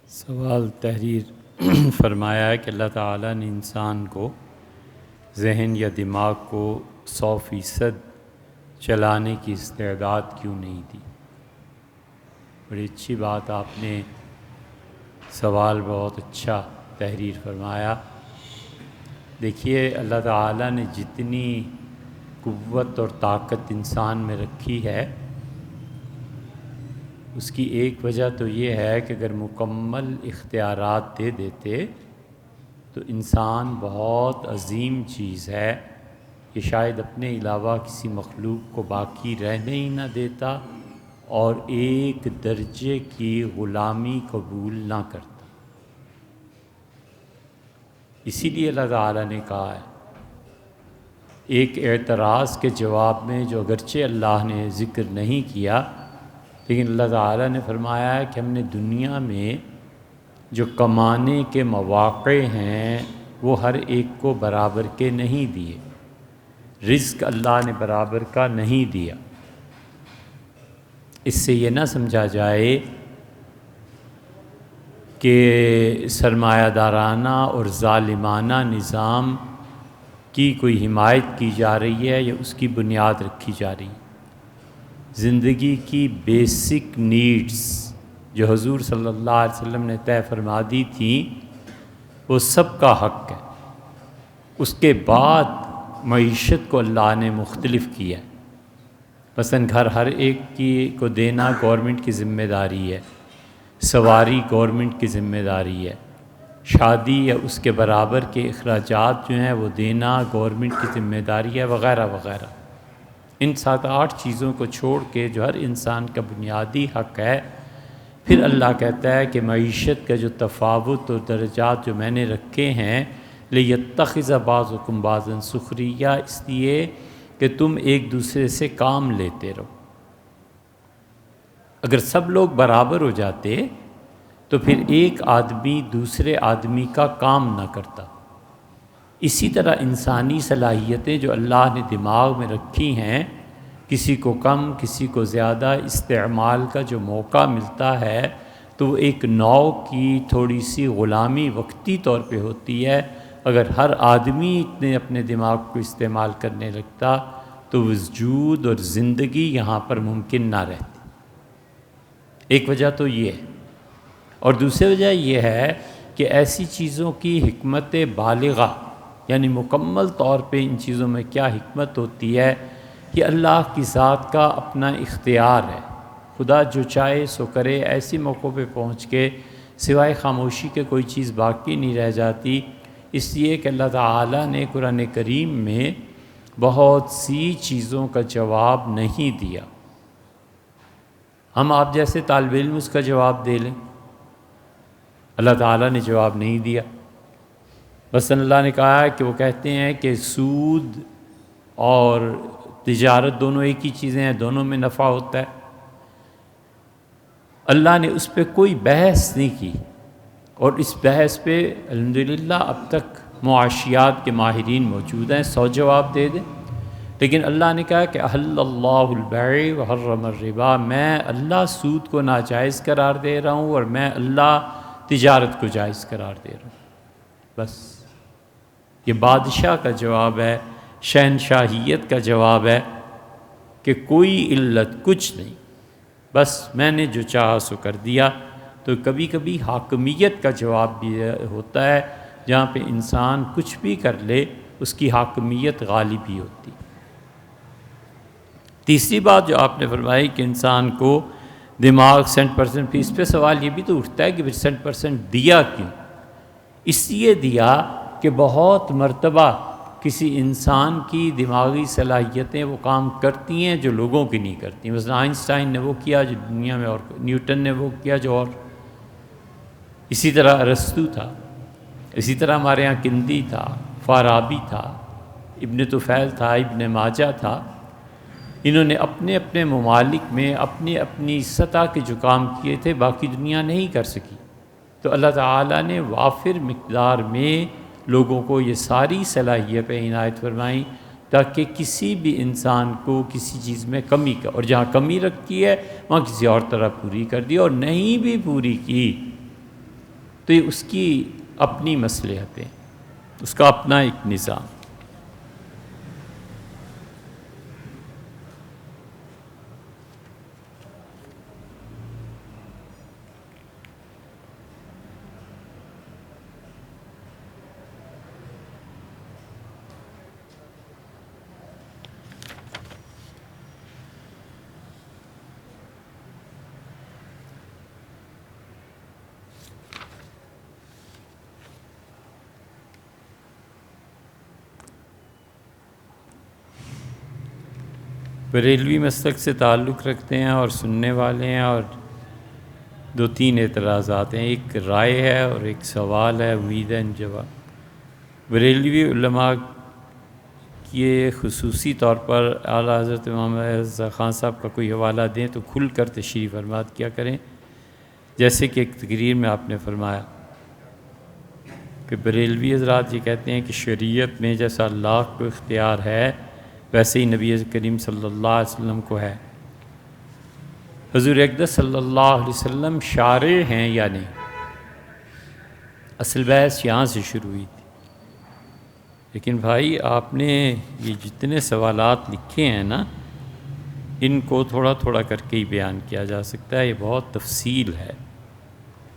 سوال تحریر فرمایا ہے کہ اللہ تعالیٰ نے انسان کو ذہن یا دماغ کو 100% چلانے کی استعداد کیوں نہیں دی؟ بڑی اچھی بات آپ نے سوال بہت اچھا تحریر فرمایا۔ دیکھیے، اللہ تعالیٰ نے جتنی قوت اور طاقت انسان میں رکھی ہے، اس کی ایک وجہ تو یہ ہے کہ اگر مکمل اختیارات دے دیتے تو انسان بہت عظیم چیز ہے کہ شاید اپنے علاوہ کسی مخلوق کو باقی رہنے ہی نہ دیتا اور ایک درجے کی غلامی قبول نہ کرتا۔ اسی لیے اللہ تعالیٰ نے کہا ہے ایک اعتراض کے جواب میں، جو اگرچہ اللہ نے ذکر نہیں کیا، لیکن اللہ تعالیٰ نے فرمایا ہے کہ ہم نے دنیا میں جو کمانے کے مواقع ہیں وہ ہر ایک کو برابر کے نہیں دیے، رزق اللہ نے برابر کا نہیں دیا۔ اس سے یہ نہ سمجھا جائے کہ سرمایہ دارانہ اور ظالمانہ نظام کی کوئی حمایت کی جا رہی ہے یا اس کی بنیاد رکھی جا رہی ہے۔ زندگی کی بیسک نیڈز جو حضور صلی اللہ علیہ وسلم نے طے فرما دی تھیں، وہ سب کا حق ہے۔ اس کے بعد معیشت کو اللہ نے مختلف کیا ہے۔ مثلا گھر ہر ایک کو دینا گورنمنٹ کی ذمہ داری ہے، سواری گورنمنٹ کی ذمہ داری ہے، شادی یا اس کے برابر کے اخراجات جو ہیں وہ دینا گورنمنٹ کی ذمہ داری ہے، وغیرہ وغیرہ۔ ان 7-8 چیزوں کو چھوڑ کے جو ہر انسان کا بنیادی حق ہے، پھر اللہ کہتا ہے کہ معیشت کا جو تفاوت اور درجات جو میں نے رکھے ہیں، لِيَتَّخِذَ بَعْضُكُمْ بَعْضًا سُخْرِيًّا، اس لیے کہ تم ایک دوسرے سے کام لیتے رہو۔ اگر سب لوگ برابر ہو جاتے تو پھر ایک آدمی دوسرے آدمی کا کام نہ کرتا۔ اسی طرح انسانی صلاحیتیں جو اللہ نے دماغ میں رکھی ہیں، کسی کو کم کسی کو زیادہ استعمال کا جو موقع ملتا ہے تو وہ ایک نوع کی تھوڑی سی غلامی وقتی طور پہ ہوتی ہے۔ اگر ہر آدمی اتنے اپنے دماغ کو استعمال کرنے لگتا تو وجود اور زندگی یہاں پر ممکن نہ رہتی۔ ایک وجہ تو یہ ہے، اور دوسری وجہ یہ ہے کہ ایسی چیزوں کی حکمت بالغہ، یعنی مکمل طور پہ ان چیزوں میں کیا حکمت ہوتی ہے کہ اللہ کی ذات کا اپنا اختیار ہے۔ خدا جو چاہے سو کرے، ایسی موقعوں پہ پہنچ کے سوائے خاموشی کے کوئی چیز باقی نہیں رہ جاتی۔ اس لیے کہ اللہ تعالیٰ نے قرآن کریم میں بہت سی چیزوں کا جواب نہیں دیا۔ ہم آپ جیسے طالب علم اس کا جواب دے لیں، اللہ تعالیٰ نے جواب نہیں دیا۔ بس اللہ نے کہا ہے کہ وہ کہتے ہیں کہ سود اور تجارت دونوں ایک ہی چیزیں ہیں، دونوں میں نفع ہوتا ہے۔ اللہ نے اس پہ کوئی بحث نہیں کی، اور اس بحث پہ الحمدللہ اب تک معاشیات کے ماہرین موجود ہیں، 100 جواب دے دیں۔ لیکن اللہ نے کہا کہ احل اللہ البیع وحرم الربا، میں اللہ سود کو ناجائز قرار دے رہا ہوں اور میں اللہ تجارت کو جائز قرار دے رہا ہوں۔ بس یہ بادشاہ کا جواب ہے، شہنشاہیت کا جواب ہے کہ کوئی علت کچھ نہیں، بس میں نے جو چاہا سو کر دیا۔ تو کبھی کبھی حاکمیت کا جواب بھی ہوتا ہے، جہاں پہ انسان کچھ بھی کر لے اس کی حاکمیت غالب ہی ہوتی۔ تیسری بات جو آپ نے فرمائی کہ انسان کو دماغ 100% پہ، اس پہ سوال یہ بھی تو اٹھتا ہے کہ 100% دیا کیوں؟ اس لیے دیا کہ بہت مرتبہ کسی انسان کی دماغی صلاحیتیں وہ کام کرتی ہیں جو لوگوں کی نہیں کرتی۔ مثلا آئنسٹائن نے وہ کیا جو دنیا میں، اور نیوٹن نے وہ کیا جو اور، اسی طرح ارسطو تھا، اسی طرح ہمارے ہاں کندی تھا، فارابی تھا، ابن طفیل تھا، ابن ماجہ تھا۔ انہوں نے اپنے اپنے ممالک میں اپنی اپنی سطح کے جو کام کیے تھے باقی دنیا نہیں کر سکی۔ تو اللہ تعالیٰ نے وافر مقدار میں لوگوں کو یہ ساری صلاحیتیں عنایت فرمائیں تاکہ کسی بھی انسان کو کسی چیز میں کمی کا، اور جہاں کمی رکھی ہے وہاں کسی اور طرح پوری کر دی، اور نہیں بھی پوری کی تو یہ اس کی اپنی مصلحتیں، اس کا اپنا ایک نظام۔ بریلوی مسلک سے تعلق رکھتے ہیں اور سننے والے ہیں، اور 2-3 اعتراضات ہیں، ایک رائے ہے اور ایک سوال ہے، امید ہے ان جواب۔ بریلوی علماء یہ خصوصی طور پر اعلیٰ حضرت امام رضا خان صاحب کا کوئی حوالہ دیں تو کھل کر تشریح فرمات کیا کریں، جیسے کہ ایک تقریر میں آپ نے فرمایا کہ بریلوی حضرات یہ کہتے ہیں کہ شریعت میں جیسا اللہ کو اختیار ہے ویسے ہی نبی کریم صلی اللہ علیہ وسلم کو ہے۔ حضور اقدس صلی اللہ علیہ وسلم شارع ہیں یا نہیں؟ اصل بحث یہاں سے شروع ہوئی تھی، لیکن بھائی آپ نے یہ جتنے سوالات لکھے ہیں نا، ان کو تھوڑا تھوڑا کر کے ہی بیان کیا جا سکتا ہے، یہ بہت تفصیل ہے۔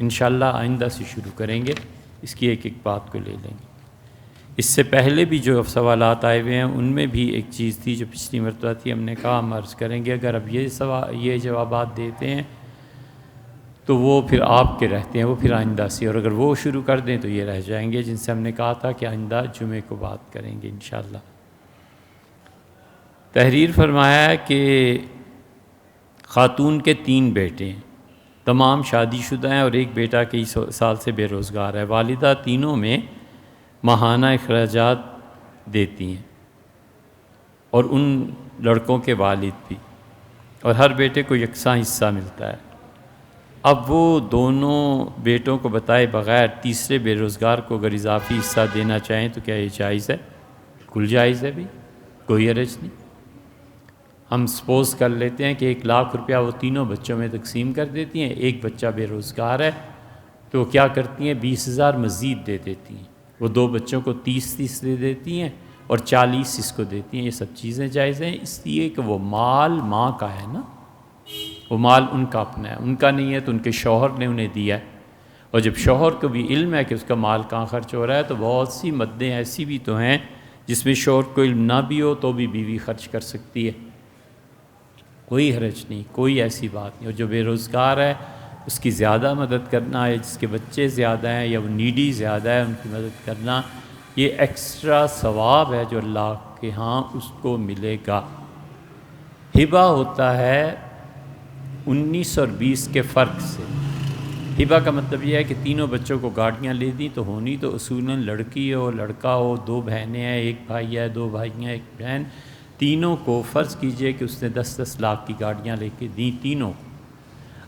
انشاءاللہ آئندہ سے شروع کریں گے، اس کی ایک ایک بات کو لے لیں گے۔ اس سے پہلے بھی جو سوالات آئے ہوئے ہیں ان میں بھی ایک چیز تھی جو پچھلی مرتبہ تھی، ہم نے کہا ہم عرض کریں گے، اگر اب یہ جوابات دیتے ہیں تو وہ پھر آپ کے رہتے ہیں، وہ پھر آئندہ سے، اور اگر وہ شروع کر دیں تو یہ رہ جائیں گے، جن سے ہم نے کہا تھا کہ آئندہ جمعے کو بات کریں گے انشاءاللہ۔ تحریر فرمایا ہے کہ خاتون کے 3 بیٹے ہیں، تمام شادی شدہ ہیں اور ایک بیٹا کئی سال سے بے روزگار ہے۔ والدہ تینوں میں ماہانہ اخراجات دیتی ہیں، اور ان لڑکوں کے والد بھی، اور ہر بیٹے کو یکساں حصہ ملتا ہے۔ اب وہ دونوں بیٹوں کو بتائے بغیر تیسرے بے روزگار کو اگر اضافی حصہ دینا چاہیں تو کیا یہ جائز ہے؟ بالکل جائز ہے بھی، کوئی حرج نہیں۔ ہم سپوز کر لیتے ہیں کہ 1,00,000 روپیہ وہ تینوں بچوں میں تقسیم کر دیتی ہیں، ایک بچہ بے روزگار ہے تو کیا کرتی ہیں، 20,000 مزید دے دیتی ہیں، وہ 2 بچوں کو 30 دے دیتی ہیں اور 40 اس کو دیتی ہیں۔ یہ سب چیزیں جائز ہیں، اس لیے کہ وہ مال ماں کا ہے نا، وہ مال ان کا اپنا ہے، ان کا نہیں ہے تو ان کے شوہر نے انہیں دیا ہے، اور جب شوہر کو بھی علم ہے کہ اس کا مال کہاں خرچ ہو رہا ہے، تو بہت سی مدیں ایسی بھی تو ہیں جس میں شوہر کو علم نہ بھی ہو تو بھی بیوی خرچ کر سکتی ہے، کوئی حرج نہیں، کوئی ایسی بات نہیں۔ اور جو بے روزگار ہے اس کی زیادہ مدد کرنا ہے، جس کے بچے زیادہ ہیں یا وہ نیڈی زیادہ ہے ان کی مدد کرنا، یہ ایکسٹرا ثواب ہے جو اللہ کے ہاں اس کو ملے گا۔ ہبہ ہوتا ہے 19 اور 20 کے فرق سے۔ ہبہ کا مطلب یہ ہے کہ تینوں بچوں کو گاڑیاں لے دیں تو ہونی تو اصولاً لڑکی ہو لڑکا ہو، 2 بہنیں ہیں، 1 بھائی ہے، 2 بھائی ہیں، 1 بہن، تینوں کو فرض کیجئے کہ اس نے 10-10 لاکھ کی گاڑیاں لے کے دیں تینوں۔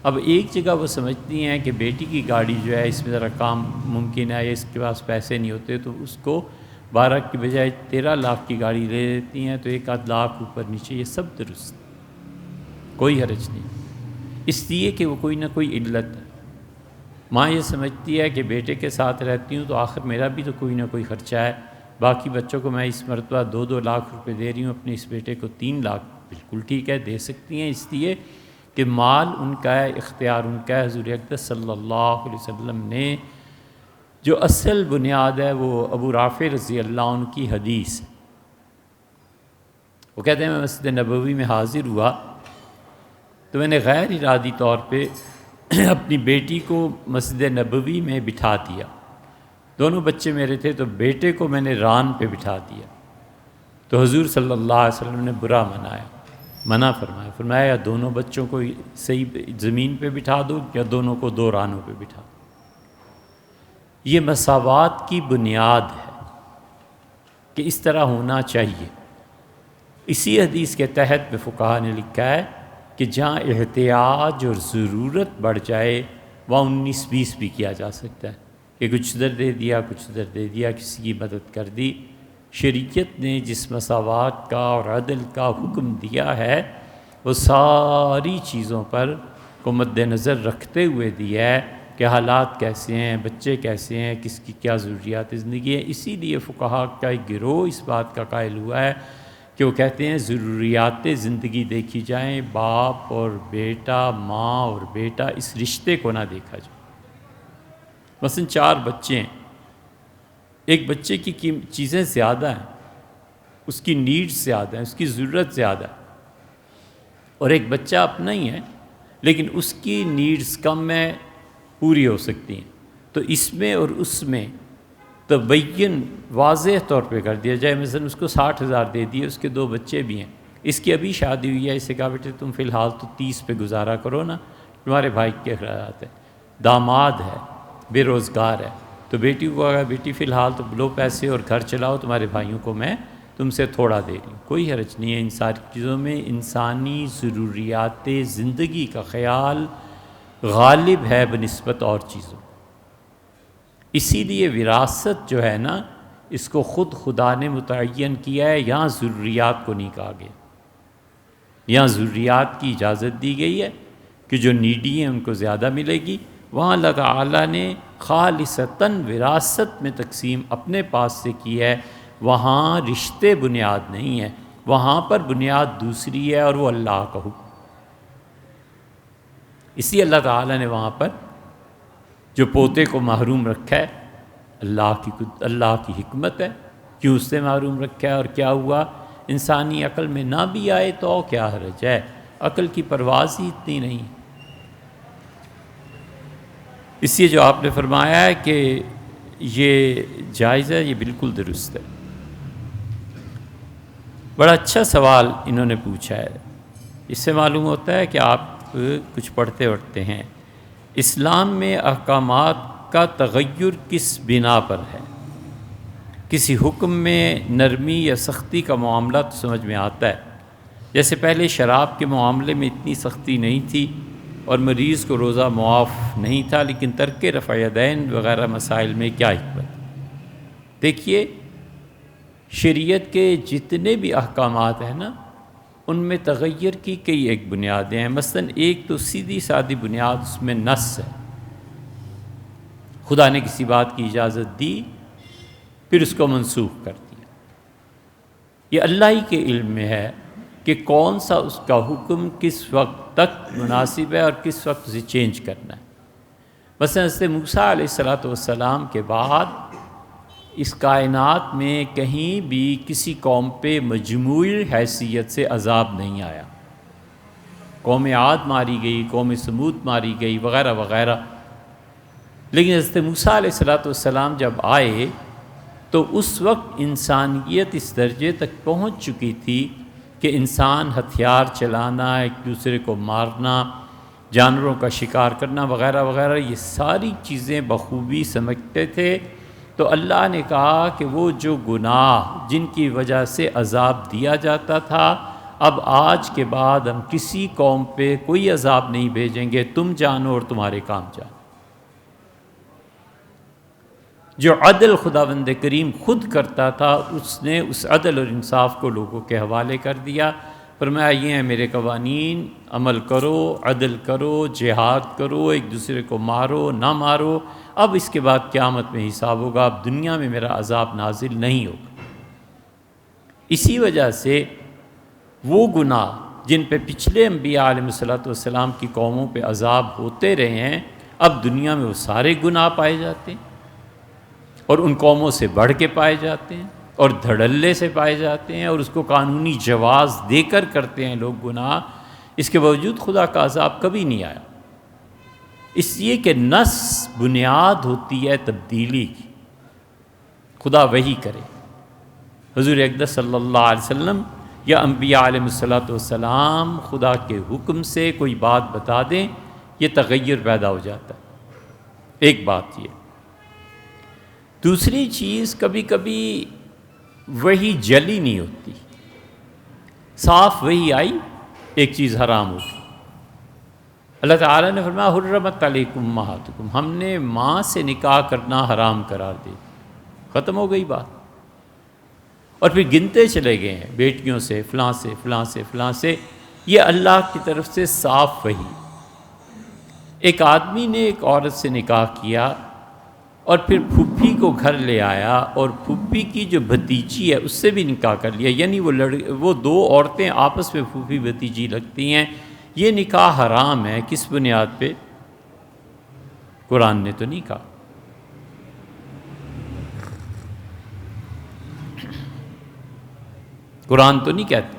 اب ایک جگہ وہ سمجھتی ہیں کہ بیٹی کی گاڑی جو ہے اس میں ذرا کام ممکن ہے، اس کے پاس پیسے نہیں ہوتے، تو اس کو 12 کی بجائے 13 لاکھ کی گاڑی لے دیتی ہیں، تو 1-8 لاکھ اوپر نیچے، یہ سب درست، کوئی حرج نہیں، اس لیے کہ وہ کوئی نہ کوئی علت ہے۔ ماں یہ سمجھتی ہے کہ بیٹے کے ساتھ رہتی ہوں تو آخر میرا بھی تو کوئی نہ کوئی خرچہ ہے، باقی بچوں کو میں اس مرتبہ 2-2 لاکھ روپے دے رہی ہوں، اپنے اس بیٹے کو 3 لاکھ، بالکل ٹھیک ہے، دے سکتی ہیں، اس لیے کہ مال ان کا ہے، اختیار ان کا ہے۔ حضور اقدس صلی اللہ علیہ وسلم نے جو اصل بنیاد ہے وہ ابو رافع رضی اللہ عنہ کی حدیث ہے، وہ کہتے ہیں میں مسجد نبوی میں حاضر ہوا تو میں نے غیر ارادی طور پہ اپنی بیٹی کو مسجد نبوی میں بٹھا دیا، دونوں بچے میرے تھے، تو بیٹے کو میں نے ران پہ بٹھا دیا، تو حضور صلی اللہ علیہ وسلم نے برا منع فرمایا یا دونوں بچوں کو صحیح زمین پہ بٹھا دو یا دونوں کو 2 رانوں پہ بٹھا دو۔ یہ مساوات کی بنیاد ہے کہ اس طرح ہونا چاہیے۔ اسی حدیث کے تحت میں فقہا نے لکھا ہے کہ جہاں احتیاج اور ضرورت بڑھ جائے وہاں 19-20 بھی کیا جا سکتا ہے، کہ کچھ ادھر دے دیا کچھ ادھر دے دیا، کسی کی مدد کر دی۔ شریعت نے جس مساوات کا اور عدل کا حکم دیا ہے وہ ساری چیزوں پر کو مد نظر رکھتے ہوئے دیا ہے، کہ حالات کیسے ہیں، بچے کیسے ہیں، کس کی کیا ضروریات زندگی ہے۔ اسی لیے فقہا کا ایک گروہ اس بات کا قائل ہوا ہے کہ وہ کہتے ہیں ضروریات زندگی دیکھی جائیں، باپ اور بیٹا، ماں اور بیٹا، اس رشتے کو نہ دیکھا جائے۔ مثلا 4 بچے ہیں، ایک بچے کی چیزیں زیادہ ہیں، اس کی نیڈز زیادہ ہیں، اس کی ضرورت زیادہ ہے، اور ایک بچہ اپنا ہی ہے لیکن اس کی نیڈز کم ہیں، پوری ہو سکتی ہیں، تو اس میں اور اس میں تبین واضح طور پہ کر دیا جائے۔ مثلا اس کو 60,000 دے دیے، اس کے 2 بچے بھی ہیں، اس کی ابھی شادی ہوئی ہے، اسے کہا بیٹے تم فی الحال تو 30 پہ گزارا کرو نا، تمہارے بھائی کے اخراجات ہیں، داماد ہے، بے روزگار ہے، تو بیٹی کو کہا بیٹی فی الحال تو لو پیسے اور گھر چلاؤ، تمہارے بھائیوں کو میں تم سے تھوڑا دے رہی ہوں۔ کوئی حرج نہیں ہے ان ساری چیزوں میں، انسانی ضروریات زندگی کا خیال غالب ہے بنسبت اور چیزوں۔ اسی لیے وراثت جو ہے نا، اس کو خود خدا نے متعین کیا ہے، یہاں ضروریات کو نہیں کہا گیا، یہاں ضروریات کی اجازت دی گئی ہے کہ جو نیڈی ہیں ان کو زیادہ ملے گی، وہاں اللہ تعالیٰ نے خالصتاً وراثت میں تقسیم اپنے پاس سے کی ہے، وہاں رشتے بنیاد نہیں ہے، وہاں پر بنیاد دوسری ہے اور وہ اللہ کا حکم۔ اسی اللہ تعالیٰ نے وہاں پر جو پوتے کو محروم رکھا ہے، اللہ کی حکمت ہے، کیوں اس سے محروم رکھا ہے اور کیا ہوا؟ انسانی عقل میں نہ بھی آئے تو کیا حرج ہے، عقل کی پرواز ہی اتنی نہیں۔ اس لیے جو آپ نے فرمایا ہے کہ یہ جائز ہے، یہ بالکل درست ہے۔ بڑا اچھا سوال انہوں نے پوچھا ہے، اس سے معلوم ہوتا ہے کہ آپ کچھ پڑھتے ہیں۔ اسلام میں احکامات کا تغیر کس بنا پر ہے؟ کسی حکم میں نرمی یا سختی کا معاملہ تو سمجھ میں آتا ہے، جیسے پہلے شراب کے معاملے میں اتنی سختی نہیں تھی اور مریض کو روزہ معاف نہیں تھا، لیکن ترک رفع یدین وغیرہ مسائل میں کیا حکمت؟ دیکھیے، شریعت کے جتنے بھی احکامات ہیں نا، ان میں تغیر کی کئی ایک بنیادیں ہیں۔ مثلا ایک تو سیدھی سادی بنیاد اس میں نص ہے، خدا نے کسی بات کی اجازت دی پھر اس کو منسوخ کر دیا، یہ اللہ ہی کے علم میں ہے کہ کون سا اس کا حکم کس وقت تک مناسب ہے اور کس وقت اسے چینج کرنا ہے۔ مثلا حضرت موسیٰ علیہ السلام کے بعد اس کائنات میں کہیں بھی کسی قوم پہ مجموعی حیثیت سے عذاب نہیں آیا، قوم عاد ماری گئی، قوم سمود ماری گئی وغیرہ وغیرہ، لیکن حضرت موسیٰ علیہ السلام جب آئے تو اس وقت انسانیت اس درجے تک پہنچ چکی تھی کہ انسان ہتھیار چلانا، ایک دوسرے کو مارنا، جانوروں کا شکار کرنا وغیرہ وغیرہ، یہ ساری چیزیں بخوبی سمجھتے تھے۔ تو اللہ نے کہا کہ وہ جو گناہ جن کی وجہ سے عذاب دیا جاتا تھا، اب آج کے بعد ہم کسی قوم پہ کوئی عذاب نہیں بھیجیں گے، تم جانو اور تمہارے کام جانو۔ جو عدل خداوند کریم خود کرتا تھا، اس نے اس عدل اور انصاف کو لوگوں کے حوالے کر دیا، فرمایا یہ ہیں میرے قوانین، عمل کرو، عدل کرو، جہاد کرو، ایک دوسرے کو مارو نہ مارو، اب اس کے بعد قیامت میں حساب ہوگا، اب دنیا میں میرا عذاب نازل نہیں ہوگا۔ اسی وجہ سے وہ گناہ جن پہ پچھلے انبیاء علیہ السلام کی قوموں پہ عذاب ہوتے رہے ہیں، اب دنیا میں وہ سارے گناہ پائے جاتے ہیں، اور ان قوموں سے بڑھ کے پائے جاتے ہیں اور دھڑلے سے پائے جاتے ہیں، اور اس کو قانونی جواز دے کر کرتے ہیں لوگ گناہ۔ اس کے باوجود خدا کا عذاب کبھی نہیں آیا، اس لیے کہ نص بنیاد ہوتی ہے تبدیلی کی، خدا وہی کرے، حضور اقدس صلی اللہ علیہ وسلم یا انبیاء علیہ السلام خدا کے حکم سے کوئی بات بتا دیں، یہ تغیر پیدا ہو جاتا ہے۔ ایک بات یہ، دوسری چیز، کبھی کبھی وہی جلی نہیں ہوتی، صاف وہی آئی، ایک چیز حرام ہوگی۔ اللہ تعالیٰ نے فرمایا حرمت علیکم امہاتکم، ہم نے ماں سے نکاح کرنا حرام قرار دے، ختم ہو گئی بات۔ اور پھر گنتے چلے گئے ہیں، بیٹیوں سے، فلاں سے، فلاں سے، فلاں سے، یہ اللہ کی طرف سے صاف وحی۔ ایک آدمی نے ایک عورت سے نکاح کیا اور پھر پھوپھی کو گھر لے آیا اور پھوپھی کی جو بھتیجی ہے اس سے بھی نکاح کر لیا، یعنی وہ دو عورتیں آپس میں پھوپھی بھتیجی لگتی ہیں، یہ نکاح حرام ہے۔ کس بنیاد پہ؟ قرآن نے تو نہیں کہا۔ قرآن تو نہیں کہتے۔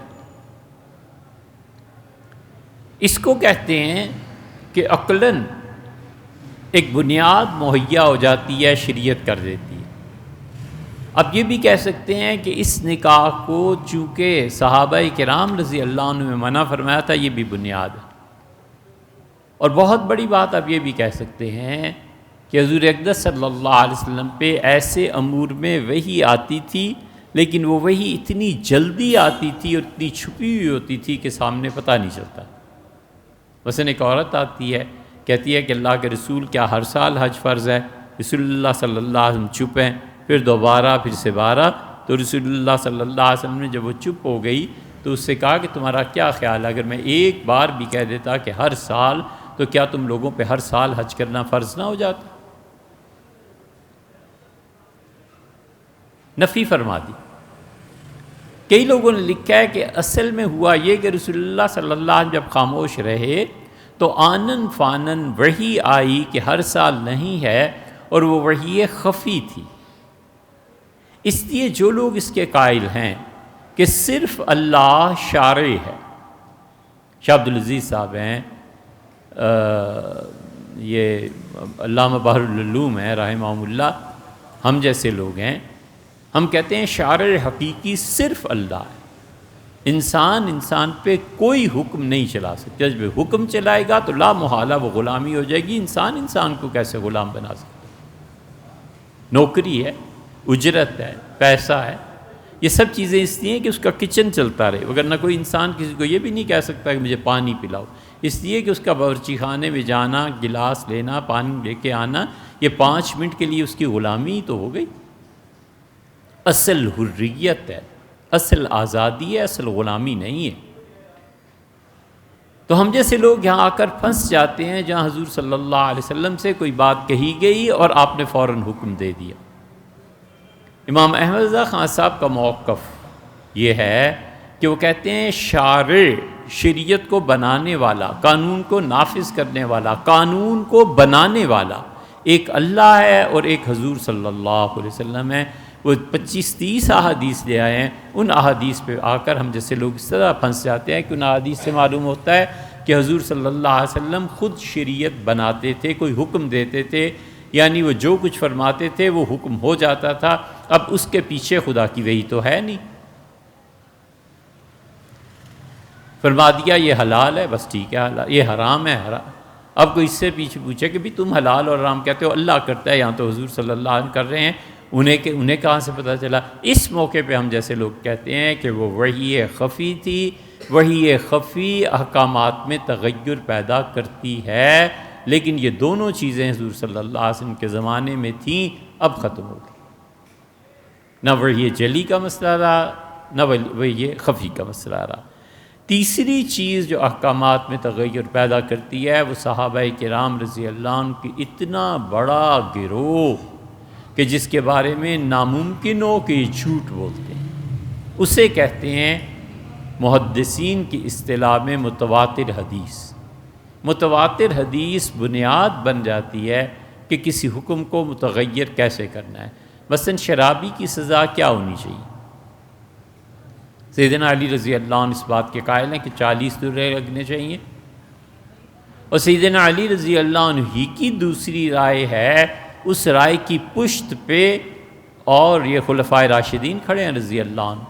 اس کو کہتے ہیں کہ عقلاً ایک بنیاد مہیا ہو جاتی ہے، شریعت کر دیتی ہے۔ اب یہ بھی کہہ سکتے ہیں کہ اس نکاح کو چونکہ صحابہ کرام رضی اللہ عنہ نے منع فرمایا تھا، یہ بھی بنیاد ہے۔ اور بہت بڑی بات اب یہ بھی کہہ سکتے ہیں کہ حضور اقدس صلی اللہ علیہ وسلم پہ ایسے امور میں وحی آتی تھی، لیکن وہ وحی اتنی جلدی آتی تھی اور اتنی چھپی ہوئی ہوتی تھی کہ سامنے پتہ نہیں چلتا۔ مثلا ایک عورت آتی ہے، کہتی ہے کہ اللہ کے رسول کیا ہر سال حج فرض ہے؟ رسول اللہ صلی اللہ علیہ وسلم چپ ہیں، پھر دوبارہ پھر سے بارہ، تو رسول اللہ صلی اللہ علیہ وسلم نے جب وہ چپ ہو گئی تو اس سے کہا کہ تمہارا کیا خیال ہے اگر میں ایک بار بھی کہہ دیتا کہ ہر سال، تو کیا تم لوگوں پہ ہر سال حج کرنا فرض نہ ہو جاتا؟ نفی فرما دی۔ کئی لوگوں نے لکھا ہے کہ اصل میں ہوا یہ کہ رسول اللہ صلی اللہ علیہ وسلم جب خاموش رہے تو آنن فانن وحی آئی کہ ہر سال نہیں ہے، اور وہ وحی خفی تھی۔ اس لیے جو لوگ اس کے قائل ہیں کہ صرف اللہ شارع ہے، شاہ عبدالعزیز صاحب ہیں، یہ علامہ بحر العلوم ہے رحمہ اللہ، ہم جیسے لوگ ہیں، ہم کہتے ہیں شارع حقیقی صرف اللہ ہے، انسان پہ کوئی حکم نہیں چلا سکتا۔ جب حکم چلائے گا تو لا محالہ وہ غلامی ہو جائے گی۔ انسان کو کیسے غلام بنا سکتا؟ نوکری ہے، اجرت ہے، پیسہ ہے، یہ سب چیزیں اس لیے کہ اس کا کچن چلتا رہے، وگرنہ کوئی انسان کسی کو یہ بھی نہیں کہہ سکتا کہ مجھے پانی پلاؤ، اس لیے کہ اس کا باورچی خانے میں جانا، گلاس لینا، پانی لے کے آنا، یہ 5 منٹ کے لیے اس کی غلامی تو ہو گئی۔ اصل حریت ہے، اصل آزادی ہے، اصل غلامی نہیں ہے۔ تو ہم جیسے لوگ یہاں آ کر پھنس جاتے ہیں جہاں حضور صلی اللہ علیہ وسلم سے کوئی بات کہی گئی اور آپ نے فوراً حکم دے دیا۔ امام احمد رضا خان صاحب کا موقف یہ ہے کہ وہ کہتے ہیں شارع، شریعت کو بنانے والا، قانون کو نافذ کرنے والا، قانون کو بنانے والا ایک اللہ ہے اور ایک حضور صلی اللہ علیہ وسلم ہے۔ وہ 25-30 احادیث لے آئے ہیں، ان احادیث پہ آ کر ہم جیسے لوگ اس طرح پھنس جاتے ہیں کہ ان احادیث سے معلوم ہوتا ہے کہ حضور صلی اللہ علیہ وسلم خود شریعت بناتے تھے، کوئی حکم دیتے تھے، یعنی وہ جو کچھ فرماتے تھے وہ حکم ہو جاتا تھا۔ اب اس کے پیچھے خدا کی وحی تو ہے نہیں، فرما دیا یہ حلال ہے، بس ٹھیک ہے، حلال، یہ حرام ہے، حرام۔ اب کوئی اس سے پیچھے پوچھے کہ بھی تم حلال اور حرام کہتے ہو، اللہ کرتا ہے، یہاں تو حضور صلی اللہ علیہ وسلم کر رہے ہیں، انہیں کہاں سے پتہ چلا؟ اس موقع پہ ہم جیسے لوگ کہتے ہیں کہ وہ وحی خفی تھی۔ وحی خفی احکامات میں تغیر پیدا کرتی ہے، لیکن یہ دونوں چیزیں حضور صلی اللہ علیہ وسلم کے زمانے میں تھیں، اب ختم ہو گئی۔ نہ وحی جلی کا مسئلہ رہا، نہ وحی خفی کا مسئلہ رہا۔ تیسری چیز جو احکامات میں تغیر پیدا کرتی ہے وہ صحابہ کرام رضی اللہ عنہ کی اتنا بڑا گروہ کہ جس کے بارے میں ناممکن ہو کہ یہ جھوٹ بولتے ہیں، اسے کہتے ہیں محدثین کی اصطلاح میں متواتر حدیث۔ متواتر حدیث بنیاد بن جاتی ہے کہ کسی حکم کو متغیر کیسے کرنا ہے۔ مثلا شرابی کی سزا کیا ہونی چاہیے؟ سیدنا علی رضی اللہ عنہ اس بات کے قائل ہیں کہ 40 درے لگنے چاہیے، اور سیدنا علی رضی اللہ عنہ ہی کی دوسری رائے ہے، اس رائے کی پشت پہ اور یہ خلفائے راشدین کھڑے ہیں رضی اللہ عنہ۔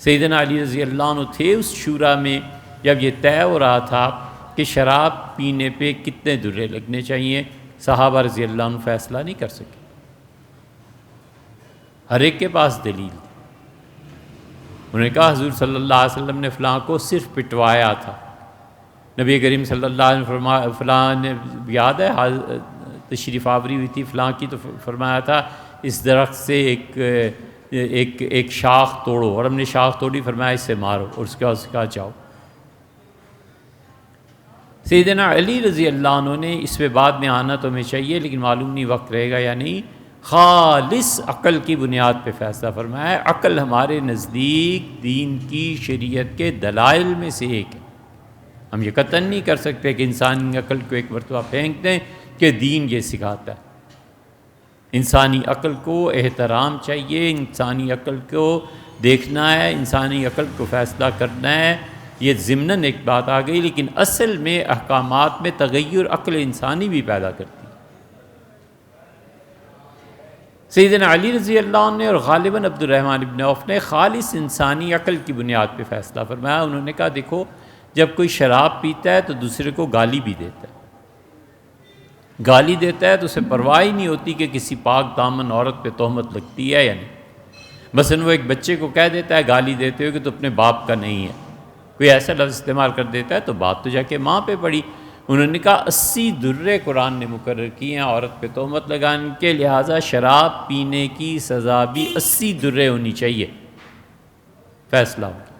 سیدنا علی رضی اللہ عنہ تھے اس شورا میں جب یہ طے ہو رہا تھا کہ شراب پینے پہ کتنے درے لگنے چاہیے، صحابہ رضی اللہ عنہ فیصلہ نہیں کر سکے، ہر ایک کے پاس دلیل تھی۔ انہوں نے کہا حضور صلی اللہ علیہ وسلم نے فلاں کو صرف پٹوایا تھا، نبی کریم صلی اللہ علیہ وسلم فلاں نے یاد ہے تشریف آوری ہوئی تھی فلاں کی، تو فرمایا تھا اس درخت سے ایک شاخ توڑو، اور ہم نے شاخ توڑی، فرمایا اس سے مارو، اور اس کے بعد کہا جاؤ۔ سیدنا علی رضی اللہ عنہ نے اس پہ بعد میں آنا تو ہمیں چاہیے لیکن معلوم نہیں وقت رہے گا یا نہیں، خالص عقل کی بنیاد پہ فیصلہ فرمایا ہے۔ عقل ہمارے نزدیک دین کی شریعت کے دلائل میں سے ایک ہے۔ ہم یہ قطعاً نہیں کر سکتے کہ انسانی عقل کو ایک مرتبہ پھینک دیں کہ دین یہ سکھاتا ہے۔ انسانی عقل کو احترام چاہیے، انسانی عقل کو دیکھنا ہے، انسانی عقل کو فیصلہ کرنا ہے۔ یہ ضمناً ایک بات آ گئی، لیکن اصل میں احکامات میں تغیر عقل انسانی بھی پیدا کرتی ہے۔ سیدنا علی رضی اللہ عنہ نے اور غالباً عبد الرحمن ابن عوف نے خالص انسانی عقل کی بنیاد پہ فیصلہ فرمایا۔ انہوں نے کہا دیکھو، جب کوئی شراب پیتا ہے تو دوسرے کو گالی بھی دیتا ہے، گالی دیتا ہے تو اسے پرواہ ہی نہیں ہوتی کہ کسی پاک دامن عورت پہ تہمت لگتی ہے یا نہیں۔ مثلاً وہ ایک بچے کو کہہ دیتا ہے گالی دیتے ہوئے کہ تو اپنے باپ کا نہیں ہے، کوئی ایسا لفظ استعمال کر دیتا ہے تو بات تو جا کے ماں پہ پڑی۔ انہوں نے کہا 80 درے قرآن نے مقرر کیے ہیں عورت پہ تہمت لگانے کے، لہٰذا شراب پینے کی سزا بھی 80 درے ہونی چاہیے۔ فیصلہ ہو گیا۔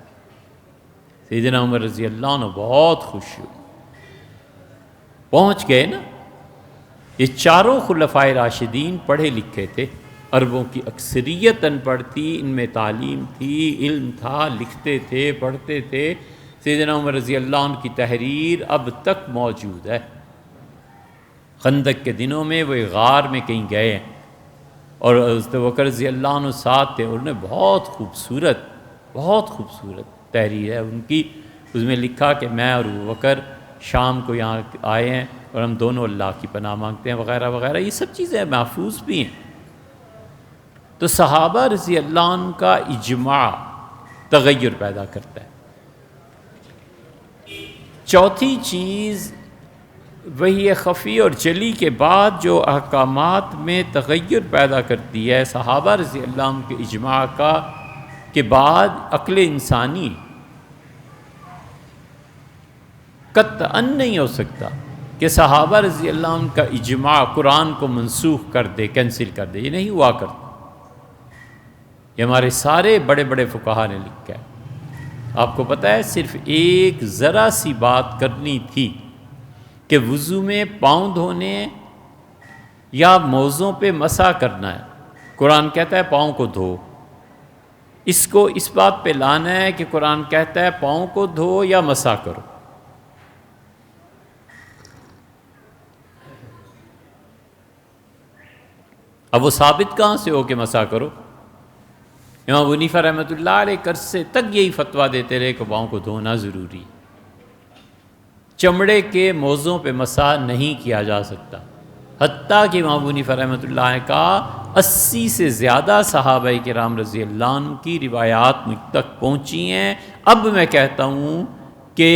سیدنا عمر رضی اللہ عنہ بہت خوش ہوئے، پہنچ گئے نا۔ یہ چاروں خلفائے راشدین پڑھے لکھے تھے، عربوں کی اکثریت ان پڑھ تھی، ان میں تعلیم تھی، علم تھا، لکھتے تھے، پڑھتے تھے۔ سیدنا عمر رضی اللہ عنہ کی تحریر اب تک موجود ہے۔ خندق کے دنوں میں وہ غار میں کہیں گئے ہیں اور حضرت بکر رضی اللہ عنہ ساتھ تھے، انہوں نے بہت خوبصورت تحریر ہے ان کی۔ اس میں لکھا کہ میں اور ابو بکر شام کو یہاں آئے ہیں اور ہم دونوں اللہ کی پناہ مانگتے ہیں وغیرہ وغیرہ، یہ سب چیزیں محفوظ بھی ہیں۔ تو صحابہ رضی اللہ عنہ کا اجماع تغیر پیدا کرتا ہے۔ چوتھی چیز وحی خفی اور جلی کے بعد جو احکامات میں تغیر پیدا کرتی ہے صحابہ رضی اللہ عنہ کے اجماع کا کے بعد عقل انسانی قطعاً نہیں ہو سکتا کہ صحابہ رضی اللہ عنہ کا اجماع قرآن کو منسوخ کر دے، کینسل کر دے، یہ نہیں ہوا کرتا۔ یہ ہمارے سارے بڑے بڑے فقہا نے لکھا ہے۔ آپ کو پتہ ہے صرف ایک ذرا سی بات کرنی تھی کہ وضو میں پاؤں دھونے یا موزوں پہ مسح کرنا ہے، قرآن کہتا ہے پاؤں کو دھو۔ اس کو اس بات پہ لانا ہے کہ قرآن کہتا ہے پاؤں کو دھو یا مسح کرو۔ اب وہ ثابت کہاں سے ہو کہ مسح کرو؟ امام ابو حنیفہ رحمۃ اللہ علیہ عرصے تک یہی فتویٰ دیتے رہے کہ پاؤں کو دھونا ضروری، چمڑے کے موزوں پہ مسح نہیں کیا جا سکتا، حتیٰ کہ امام ابو حنیفہ رحمۃ اللہ نے کہا 80 سے زیادہ صحابہ کرام رضی اللہ عنہ کی روایات مجھ تک پہنچی ہیں۔ اب میں کہتا ہوں کہ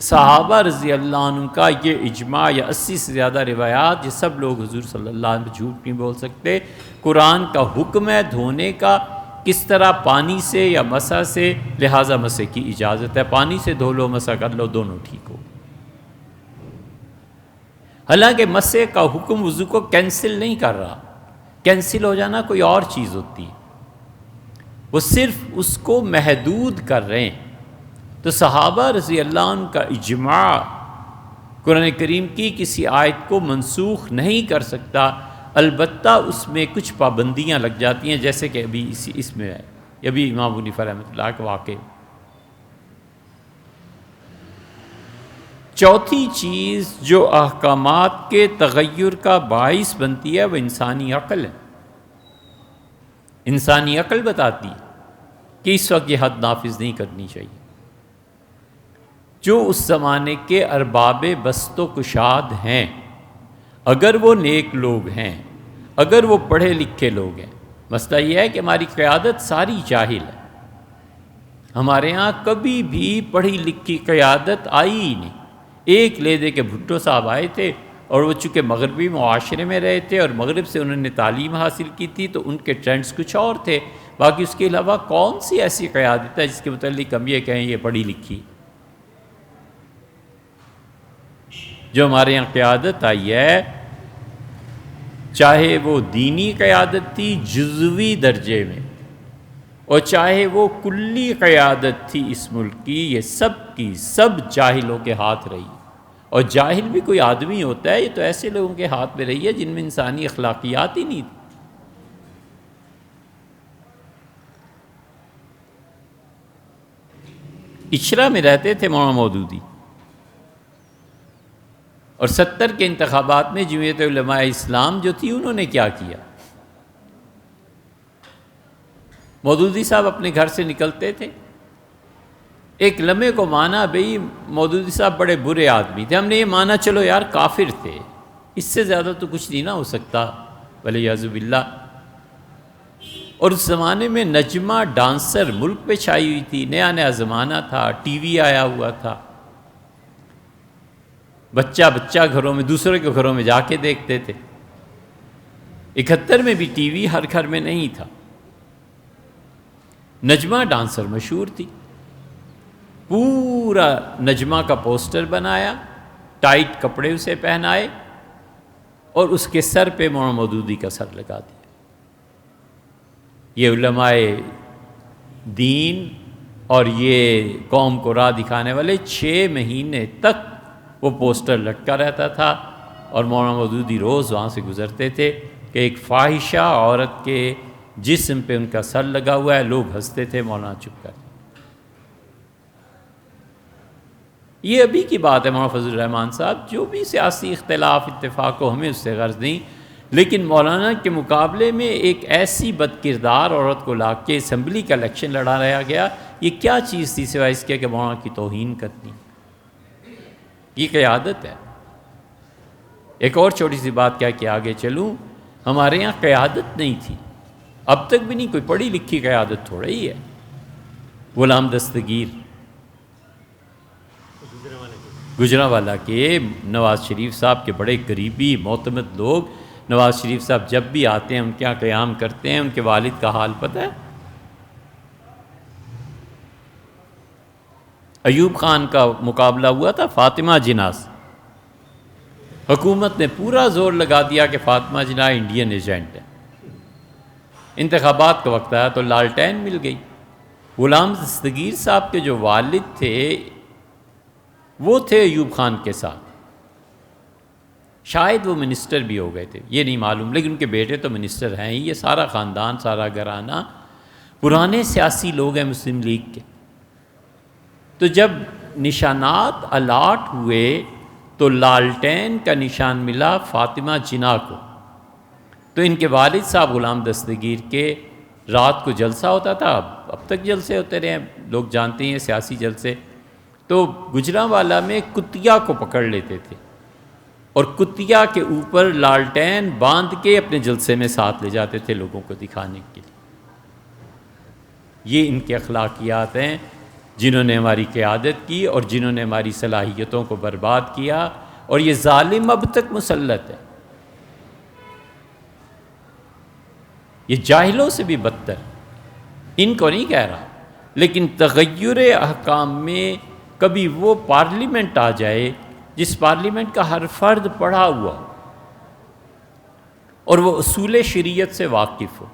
صحابہ رضی اللہ عنہ کا یہ اجماع یا 80 سے زیادہ روایات، یہ سب لوگ حضور صلی اللہ علیہ وسلم جھوٹ نہیں بول سکتے۔ قرآن کا حکم ہے دھونے کا، کس طرح پانی سے یا مسح سے، لہٰذا مسح کی اجازت ہے، پانی سے دھو لو مسح کر لو، دونوں ٹھیک ہو۔ حالانکہ مسح کا حکم وضو کو کینسل نہیں کر رہا، کینسل ہو جانا کوئی اور چیز ہوتی ہے، وہ صرف اس کو محدود کر رہے ہیں۔ تو صحابہ رضی اللہ عنہ کا اجماع قرآن کریم کی کسی آیت کو منسوخ نہیں کر سکتا، البتہ اس میں کچھ پابندیاں لگ جاتی ہیں، جیسے کہ ابھی اس میں ہے، یہ بھی امام ابو حنیفہ رحمۃ اللہ کا واقع۔ چوتھی چیز جو احکامات کے تغیر کا باعث بنتی ہے وہ انسانی عقل ہے۔ انسانی عقل بتاتی ہے کہ اس وقت یہ حد نافذ نہیں کرنی چاہیے۔ جو اس زمانے کے ارباب بسط و کشاد ہیں، اگر وہ نیک لوگ ہیں، اگر وہ پڑھے لکھے لوگ ہیں، مسئلہ یہ ہے کہ ہماری قیادت ساری جاہل ہے، ہمارے ہاں کبھی بھی پڑھی لکھی قیادت آئی ہی نہیں۔ ایک لے دے کے بھٹو صاحب آئے تھے اور وہ چونکہ مغربی معاشرے میں رہے تھے اور مغرب سے انہوں نے تعلیم حاصل کی تھی تو ان کے ٹرینڈز کچھ اور تھے، باقی اس کے علاوہ کون سی ایسی قیادت ہے جس کے متعلق ہم یہ کہیں یہ پڑھی لکھی؟ جو ہمارے یہاں قیادت آئی ہے، چاہے وہ دینی قیادت تھی جزوی درجے میں اور چاہے وہ کلی قیادت تھی اس ملک کی، یہ سب کی سب جاہلوں کے ہاتھ رہی اور جاہل بھی کوئی آدمی ہوتا ہے، یہ تو ایسے لوگوں کے ہاتھ میں رہی ہے جن میں انسانی اخلاقیات ہی نہیں تھی۔ اچرا میں رہتے تھے مولانا مودودی، اور 70 کے انتخابات میں جمعیت علماء اسلام جو تھی انہوں نے کیا کیا؟ مودودی صاحب اپنے گھر سے نکلتے تھے، ایک لمحے کو مانا بھئی مودودی صاحب بڑے برے آدمی تھے، ہم نے یہ مانا چلو یار کافر تھے، اس سے زیادہ تو کچھ نہیں نہ ہو سکتا، ولیعذ باللہ۔ اور اس زمانے میں نجمہ ڈانسر ملک پہ چھائی ہوئی تھی، نیا نیا زمانہ تھا، ٹی وی آیا ہوا تھا، بچہ گھروں میں دوسروں کے گھروں میں جا کے دیکھتے تھے۔ 71 میں بھی ٹی وی ہر گھر میں نہیں تھا۔ نجمہ ڈانسر مشہور تھی، پورا نجمہ کا پوسٹر بنایا، ٹائٹ کپڑے اسے پہنائے اور اس کے سر پہ مولانا مودودی کا سر لگا دیا۔ یہ علماء دین اور یہ قوم کو راہ دکھانے والے 6 مہینے تک وہ پوسٹر لٹکا رہتا تھا، اور مولانا مودودی روز وہاں سے گزرتے تھے کہ ایک فاحشہ عورت کے جسم پہ ان کا سر لگا ہوا ہے، لوگ ہنستے تھے، مولانا چپ کر۔ یہ ابھی کی بات ہے مولانا فضل الرحمان صاحب، جو بھی سیاسی اختلاف اتفاق ہو ہمیں اس سے غرض نہیں، لیکن مولانا کے مقابلے میں ایک ایسی بد کردار عورت کو لا کے اسمبلی کا الیکشن لڑا رہا گیا، یہ کیا چیز تھی سوائے اس کے کہ مولانا کی توہین کرنی؟ یہ قیادت ہے۔ ایک اور چھوٹی سی بات کیا کہ آگے چلوں، ہمارے یہاں قیادت نہیں تھی، اب تک بھی نہیں، کوئی پڑھی لکھی قیادت تھوڑا ہی ہے۔ غلام دستگیر گجرانوالہ کے نواز شریف صاحب کے بڑے قریبی معتمد لوگ، نواز شریف صاحب جب بھی آتے ہیں ان کے یہاں قیام کرتے ہیں، ان کے والد کا حال پتہ ہے؟ ایوب خان کا مقابلہ ہوا تھا فاطمہ جناح سے، حکومت نے پورا زور لگا دیا کہ فاطمہ جناح انڈین ایجنٹ ہے، انتخابات کا وقت آیا تو لالٹین مل گئی۔ غلام دستگیر صاحب کے جو والد تھے وہ تھے ایوب خان کے ساتھ، شاید وہ منسٹر بھی ہو گئے تھے، یہ نہیں معلوم، لیکن ان کے بیٹے تو منسٹر ہیں ہی۔ یہ سارا خاندان، سارا گھرانہ پرانے سیاسی لوگ ہیں مسلم لیگ کے۔ تو جب نشانات الاٹ ہوئے تو لالٹین کا نشان ملا فاطمہ جناح کو، تو ان کے والد صاحب غلام دستگیر کے رات کو جلسہ ہوتا تھا، اب تک جلسے ہوتے رہے ہیں، لوگ جانتے ہیں سیاسی جلسے، تو گجرانوالہ میں کتیا کو پکڑ لیتے تھے اور کتیا کے اوپر لالٹین باندھ کے اپنے جلسے میں ساتھ لے جاتے تھے لوگوں کو دکھانے کے لیے۔ یہ ان کے اخلاقیات ہیں جنہوں نے ہماری قیادت کی اور جنہوں نے ہماری صلاحیتوں کو برباد کیا، اور یہ ظالم اب تک مسلط ہے، یہ جاہلوں سے بھی بدتر، ان کو نہیں کہہ رہا، لیکن تغیر احکام میں کبھی وہ پارلیمنٹ آ جائے جس پارلیمنٹ کا ہر فرد پڑھا ہوا ہو اور وہ اصول شریعت سے واقف ہو،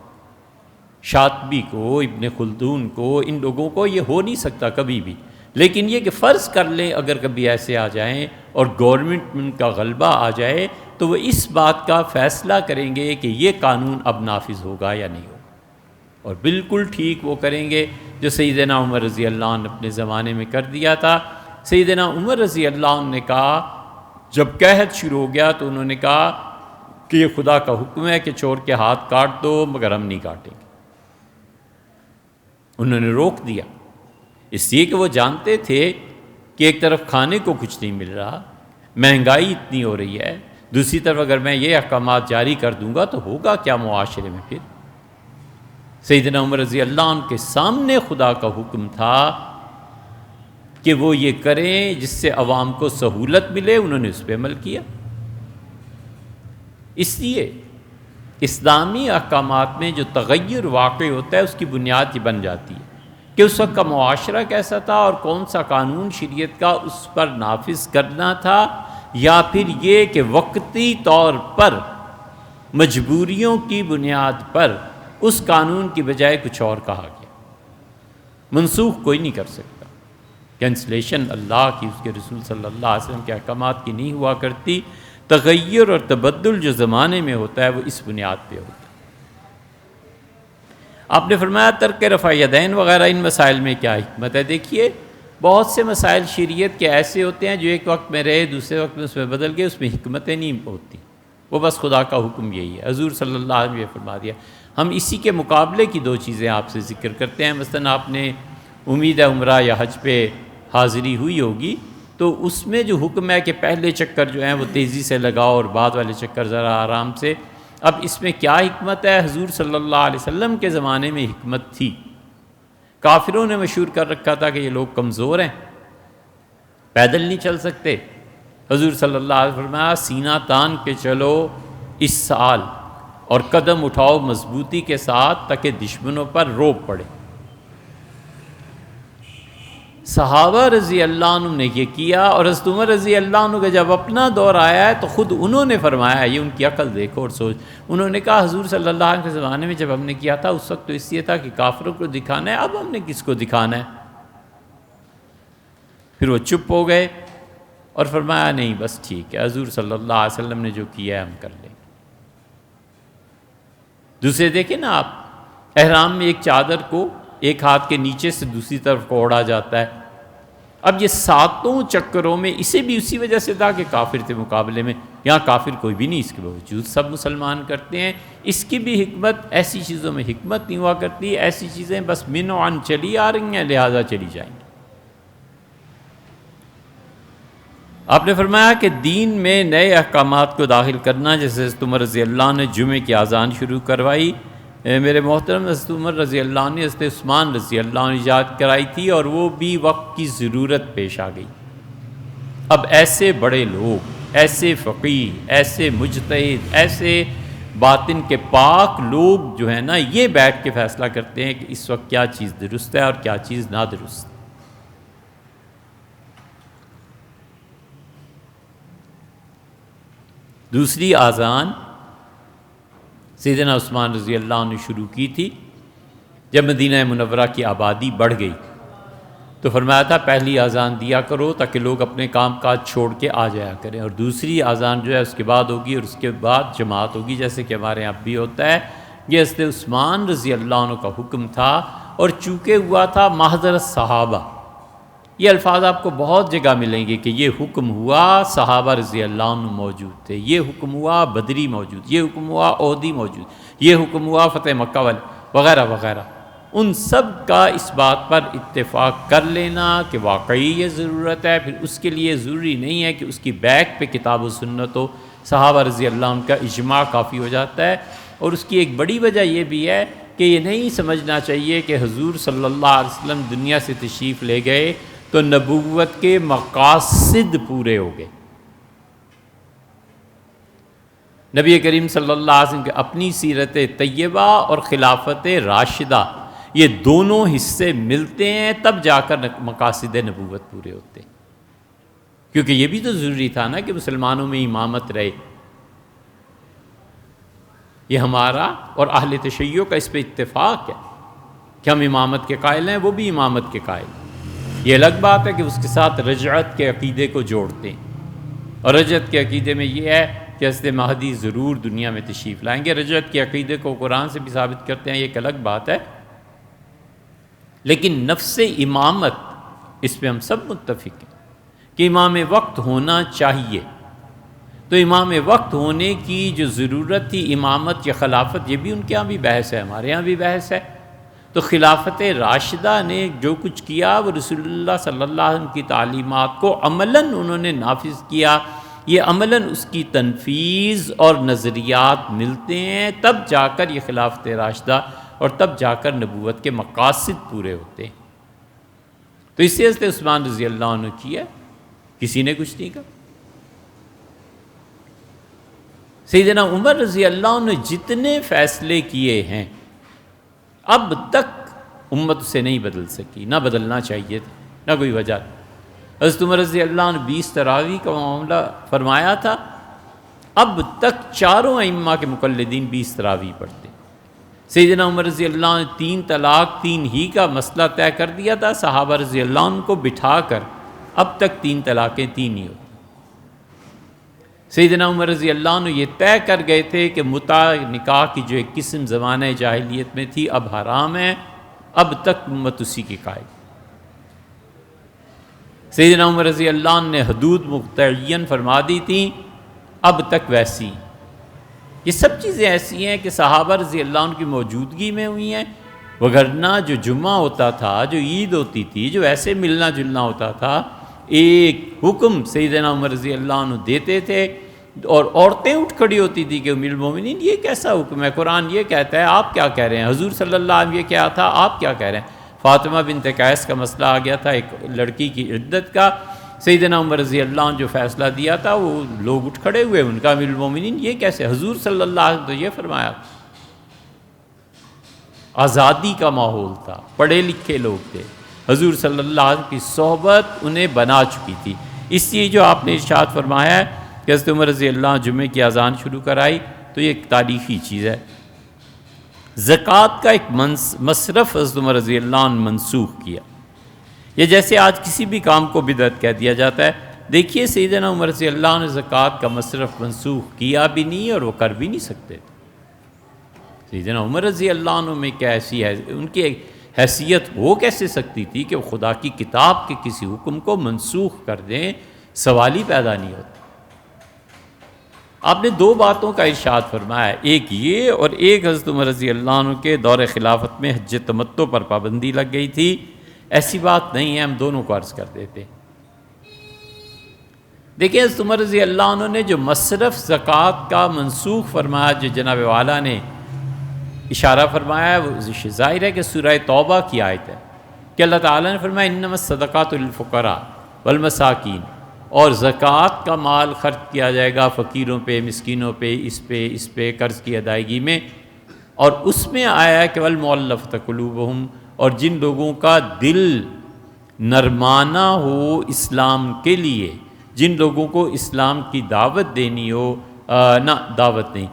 شاطبی کو، ابن خلدون کو، ان لوگوں کو یہ ہو نہیں سکتا کبھی بھی، لیکن یہ کہ فرض کر لیں اگر کبھی ایسے آ جائیں اور گورنمنٹ کا غلبہ آ جائے تو وہ اس بات کا فیصلہ کریں گے کہ یہ قانون اب نافذ ہوگا یا نہیں ہوگا، اور بالکل ٹھیک وہ کریں گے جو سیدنا عمر رضی اللہ عنہ اپنے زمانے میں کر دیا تھا۔ سیدنا عمر رضی اللہ عنہ نے کہا، جب قحط شروع ہو گیا تو انہوں نے کہا کہ یہ خدا کا حکم ہے کہ چور کے ہاتھ کاٹ دو، مگر ہم نہیں کاٹیں گے۔ انہوں نے روک دیا، اس لیے کہ وہ جانتے تھے کہ ایک طرف کھانے کو کچھ نہیں مل رہا، مہنگائی اتنی ہو رہی ہے، دوسری طرف اگر میں یہ احکامات جاری کر دوں گا تو ہوگا کیا معاشرے میں؟ پھر سیدنا عمر رضی اللہ عنہ کے سامنے خدا کا حکم تھا کہ وہ یہ کریں جس سے عوام کو سہولت ملے، انہوں نے اس پہ عمل کیا۔ اس لیے اسلامی احکامات میں جو تغیر واقع ہوتا ہے اس کی بنیاد یہ بن جاتی ہے کہ اس وقت کا معاشرہ کیسا تھا اور کون سا قانون شریعت کا اس پر نافذ کرنا تھا، یا پھر یہ کہ وقتی طور پر مجبوریوں کی بنیاد پر اس قانون کی بجائے کچھ اور کہا گیا، منسوخ کوئی نہیں کر سکتا۔ کینسلیشن اللہ کی، اس کے رسول صلی اللہ علیہ وسلم کے احکامات کی نہیں ہوا کرتی۔ تغیر اور تبدل جو زمانے میں ہوتا ہے وہ اس بنیاد پہ ہوتا ہے۔ آپ نے فرمایا ترک رفع یدین وغیرہ، ان مسائل میں کیا حکمت ہے؟ دیکھیے بہت سے مسائل شریعت کے ایسے ہوتے ہیں جو ایک وقت میں رہے، دوسرے وقت میں اس میں بدل گئے، اس میں حکمتیں نہیں ہوتی، وہ بس خدا کا حکم یہی ہے۔ حضور صلی اللہ علیہ وسلم نے فرما دیا۔ ہم اسی کے مقابلے کی دو چیزیں آپ سے ذکر کرتے ہیں۔ مثلا آپ نے امید ہے عمرہ یا حج پہ حاضری ہوئی ہوگی، تو اس میں جو حکم ہے کہ پہلے چکر جو ہیں وہ تیزی سے لگاؤ اور بعد والے چکر ذرا آرام سے، اب اس میں کیا حکمت ہے؟ حضور صلی اللہ علیہ وسلم کے زمانے میں حکمت تھی۔ کافروں نے مشہور کر رکھا تھا کہ یہ لوگ کمزور ہیں، پیدل نہیں چل سکتے۔ حضور صلی اللہ علیہ وسلم فرمایا سینہ تان کے چلو اس سال، اور قدم اٹھاؤ مضبوطی کے ساتھ تاکہ دشمنوں پر روب پڑے۔ صحابہ رضی اللہ عنہ نے یہ کیا، اور حضرت عمر رضی اللہ عنہ کا جب اپنا دور آیا ہے تو خود انہوں نے فرمایا، یہ ان کی عقل دیکھو اور سوچ، انہوں نے کہا حضور صلی اللہ علیہ وسلم کے زمانے میں جب ہم نے کیا تھا اس وقت تو اس لیے تھا کہ کافروں کو دکھانا ہے، اب ہم نے کس کو دکھانا ہے؟ پھر وہ چپ ہو گئے اور فرمایا نہیں بس ٹھیک ہے، حضور صلی اللہ علیہ وسلم نے جو کیا ہے ہم کر لیں گے۔ دوسرے دیکھیں نا آپ، احرام میں ایک چادر کو ایک ہاتھ کے نیچے سے دوسری طرف کو اوڑھا جاتا ہے۔ اب یہ ساتوں چکروں میں اسے بھی اسی وجہ سے تھا کہ کافر تھے مقابلے میں، یہاں کافر کوئی بھی نہیں، اس کے باوجود سب مسلمان کرتے ہیں۔ اس کی بھی حکمت، ایسی چیزوں میں حکمت نہیں ہوا کرتی، ایسی چیزیں بس من و عن چلی آ رہی ہیں لہٰذا چلی جائیں گی۔ آپ نے فرمایا کہ دین میں نئے احکامات کو داخل کرنا، جیسے حضرت عمر رضی اللہ عنہ نے جمعے کی اذان شروع کروائی، میرے محترم حضرت عمر رضی اللہ عنہ نے حضرت عثمان رضی اللہ عنہ ایجاد کرائی تھی، اور وہ بھی وقت کی ضرورت پیش آ گئی۔ اب ایسے بڑے لوگ، ایسے فقیہ، ایسے مجتہد، ایسے باطن کے پاک لوگ جو ہیں نا، یہ بیٹھ کے فیصلہ کرتے ہیں کہ اس وقت کیا چیز درست ہے اور کیا چیز نادرست ہے۔ دوسری اذان سیدنا عثمان رضی اللہ عنہ نے شروع کی تھی جب مدینہ منورہ کی آبادی بڑھ گئی، تو فرمایا تھا پہلی اذان دیا کرو تاکہ لوگ اپنے کام کاج چھوڑ کے آ جایا کریں، اور دوسری اذان جو ہے اس کے بعد ہوگی، اور اس کے بعد جماعت ہوگی، جیسے کہ ہمارے یہاں بھی ہوتا ہے۔ یہ حضرت عثمان رضی اللہ عنہ کا حکم تھا، اور چونکہ ہوا تھا محضر صحابہ، یہ الفاظ آپ کو بہت جگہ ملیں گے کہ یہ حکم ہوا صحابہ رضی اللہ عنہ موجود تھے، یہ حکم ہوا بدری موجود، یہ حکم ہوا احدی موجود، یہ حکم ہوا فتح مکہ والے وغیرہ وغیرہ۔ ان سب کا اس بات پر اتفاق کر لینا کہ واقعی یہ ضرورت ہے، پھر اس کے لیے ضروری نہیں ہے کہ اس کی بیک پہ کتاب و سنت ہو، صحابہ رضی اللہ عنہ کا اجماع کافی ہو جاتا ہے۔ اور اس کی ایک بڑی وجہ یہ بھی ہے کہ یہ نہیں سمجھنا چاہیے کہ حضور صلی اللہ علیہ وسلم دنیا سے تشریف لے گئے تو نبوت کے مقاصد پورے ہو گئے۔ نبی کریم صلی اللہ علیہ وسلم کے اپنی سیرت طیبہ اور خلافت راشدہ، یہ دونوں حصے ملتے ہیں تب جا کر مقاصد نبوت پورے ہوتے ہیں، کیونکہ یہ بھی تو ضروری تھا نا کہ مسلمانوں میں امامت رہے۔ یہ ہمارا اور اہل تشیع کا اس پہ اتفاق ہے کہ ہم امامت کے قائل ہیں، وہ بھی امامت کے قائل ہیں۔ یہ الگ بات ہے کہ اس کے ساتھ رجعت کے عقیدے کو جوڑتے ہیں، اور رجعت کے عقیدے میں یہ ہے کہ حضرت مہدی ضرور دنیا میں تشریف لائیں گے۔ رجعت کے عقیدے کو قرآن سے بھی ثابت کرتے ہیں، یہ ایک الگ بات ہے، لیکن نفس امامت اس پہ ہم سب متفق ہیں کہ امام وقت ہونا چاہیے۔ تو امام وقت ہونے کی جو ضرورت تھی، امامت یا خلافت، یہ بھی ان کے ہاں بھی بحث ہے، ہمارے ہاں بھی بحث ہے۔ تو خلافت راشدہ نے جو کچھ کیا وہ رسول اللہ صلی اللہ علیہ وسلم کی تعلیمات کو عملاً انہوں نے نافذ کیا، یہ عملاً اس کی تنفیذ اور نظریات ملتے ہیں، تب جا کر یہ خلافت راشدہ اور تب جا کر نبوت کے مقاصد پورے ہوتے ہیں۔ تو اس سے حضرت عثمان رضی اللہ عنہ کیا، کسی نے کچھ نہیں کہا۔ سیدنا عمر رضی اللہ عنہ نے جتنے فیصلے کیے ہیں اب تک امت اسے نہیں بدل سکی، نہ بدلنا چاہیے تھا، نہ کوئی وجہ تھی۔ حضرت عمر رضی اللہ عنہ 20 تراویح کا معاملہ فرمایا تھا، اب تک چاروں ائمہ کے مقلدین 20 تراویح پڑھتے۔ سیدنا عمر رضی اللہ عنہ نے 3 طلاق 3 ہی کا مسئلہ طے کر دیا تھا، صحابہ رضی اللہ عنہ کو بٹھا کر اب تک 3 طلاقیں 3 ہی ہوتی۔ سیدنا عمر رضی اللہ عنہ یہ طے کر گئے تھے کہ متع نکاح کی جو ایک قسم زمانہ جاہلیت میں تھی اب حرام ہے، اب تک امت اسی کی قائل۔ سیدنا عمر رضی اللہ عنہ نے حدود متعین فرما دی تھیں، اب تک ویسی۔ یہ سب چیزیں ایسی ہیں کہ صحابہ رضی اللہ عنہ کی موجودگی میں ہوئی ہیں، وگرنہ جو جمعہ ہوتا تھا، جو عید ہوتی تھی، جو ایسے ملنا جلنا ہوتا تھا، ایک حکم سیدنا عمر رضی اللہ عنہ دیتے تھے اور عورتیں اٹھ کھڑی ہوتی تھی کہ ام المومنین یہ کیسا حکم ہے، قرآن یہ کہتا ہے، آپ کیا کہہ رہے ہیں، حضور صلی اللہ علیہ وسلم یہ کیا تھا، آپ کیا کہہ رہے ہیں۔ فاطمہ بنت قیس کا مسئلہ آ گیا تھا، ایک لڑکی کی عدت کا، سیدنا عمر رضی اللہ عنہ جو فیصلہ دیا تھا وہ لوگ اٹھ کھڑے ہوئے، ان کا ام المومنین یہ کیسے، حضور صلی اللہ علیہ وسلم تو یہ فرمایا۔ آزادی کا ماحول تھا، پڑھے لکھے لوگ تھے، حضور صلی اللہ علیہ وسلم کی صحبت انہیں بنا چکی تھی۔ اس لیے جو آپ نے ارشاد فرمایا ہے کہ حضرت عمر رضی اللہ عنہ جمعے کی اذان شروع کرائی، تو یہ ایک تاریخی چیز ہے۔ زکوٰۃ کا ایک مصرف حضرت عمر رضی اللہ عنہ منسوخ کیا۔ یہ جیسے آج کسی بھی کام کو بدعت کہہ دیا جاتا ہے، دیکھیے سیدنا عمر رضی اللہ عنہ نے زکوٰۃ کا مصرف منسوخ کیا بھی نہیں اور وہ کر بھی نہیں سکتے تھے۔ سیدنا عمر رضی اللہ عنہ میں کیا ایسی ہے، ان کی حیثیت ہو کیسے سکتی تھی کہ وہ خدا کی کتاب کے کسی حکم کو منسوخ کر دیں، سوال ہی پیدا نہیں ہوتا۔ آپ نے 2 باتوں کا ارشاد فرمایا ہے، ایک یہ اور ایک حضرت عمر رضی اللہ عنہ کے دور خلافت میں حج تمتع پر پابندی لگ گئی تھی۔ ایسی بات نہیں ہے، ہم دونوں کو عرض کر دیتے۔ دیکھیں حضرت عمر رضی اللہ عنہ نے جو مصرف زکوٰۃ کا منسوخ فرمایا، جو جناب والا نے اشارہ فرمایا ہے، وہ ظاہر ہے کہ سورہ توبہ کی آیت ہے کہ اللہ تعالیٰ نے فرمایا انما الصدقات للفقراء والمساکین، اور زکوٰۃ کا مال خرچ کیا جائے گا فقیروں پہ، مسکینوں پہ، اس پہ قرض کی ادائیگی میں، اور اس میں آیا ہے کہ والمؤلفۃ قلوبہم، اور جن لوگوں کا دل نرمانہ ہو اسلام کے لیے، جن لوگوں کو اسلام کی دعوت دینی ہو، نہ دعوت نہیں،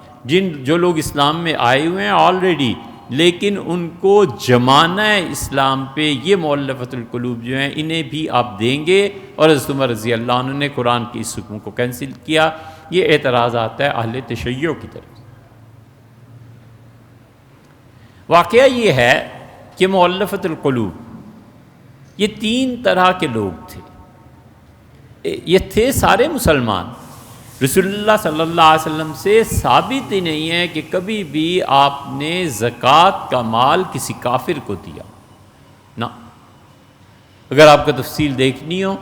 جو لوگ اسلام میں آئے ہوئے ہیں آلریڈی لیکن ان کو جمانا ہے اسلام پہ، یہ مؤلفۃ القلوب جو ہیں انہیں بھی آپ دیں گے۔ اور حضرت عمر رضی اللہ عنہ نے قرآن کی اس حکم کو کینسل کیا۔ یہ اعتراض آتا ہے اہل تشیع کی طرف۔ واقعہ یہ ہے کہ مؤلفۃ القلوب یہ 3 طرح کے لوگ تھے، یہ تھے سارے مسلمان۔ رسول اللہ صلی اللہ علیہ وسلم سے ثابت ہی نہیں ہے کہ کبھی بھی آپ نے زکوٰۃ کا مال کسی کافر کو دیا، نہ۔ اگر آپ کو تفصیل دیکھنی ہو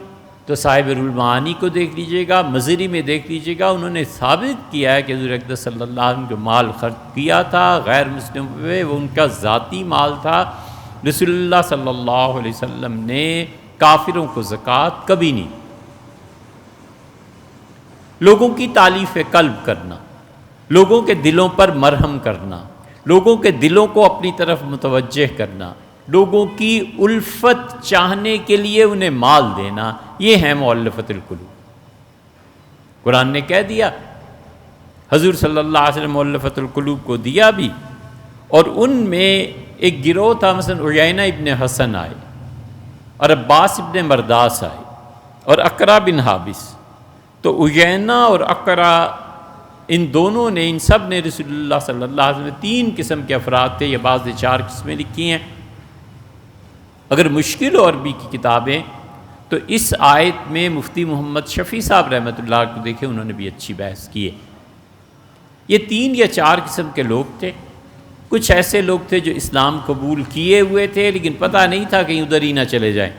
تو صاحب المعانی کو دیکھ لیجئے گا، مزری میں دیکھ لیجئے گا، انہوں نے ثابت کیا ہے کہ حضور اقدس صلی اللہ علیہ وسلم جو مال خرچ کیا تھا غیر مسلم پہ، وہ ان کا ذاتی مال تھا۔ رسول اللہ صلی اللہ علیہ وسلم نے کافروں کو زکوٰۃ کبھی نہیں۔ لوگوں کی تالیف قلب کرنا، لوگوں کے دلوں پر مرہم کرنا، لوگوں کے دلوں کو اپنی طرف متوجہ کرنا، لوگوں کی الفت چاہنے کے لیے انہیں مال دینا، یہ ہے مؤلفۃ القلوب۔ قرآن نے کہہ دیا، حضور صلی اللہ علیہ وسلم مؤلفۃ القلوب کو دیا بھی، اور ان میں ایک گروہ تھا، مثلا عیینہ ابن حسن آئے اور عباس ابن مرداس آئے اور اقرا بن حابس۔ تو عیینہ اور اقرا ان دونوں نے، ان سب نے رسول اللہ صلی اللہ علیہ وسلم 3 قسم کے افراد تھے، یہ بعض نے 4 قسمیں لکھی ہیں۔ اگر مشکل و عربی کی کتابیں تو اس آیت میں مفتی محمد شفیع صاحب رحمۃ اللہ کو دیکھیں، انہوں نے بھی اچھی بحث کی ہے۔ یہ 3 یا 4 قسم کے لوگ تھے۔ کچھ ایسے لوگ تھے جو اسلام قبول کیے ہوئے تھے لیکن پتہ نہیں تھا کہ ادھر ہی نہ چلے جائیں،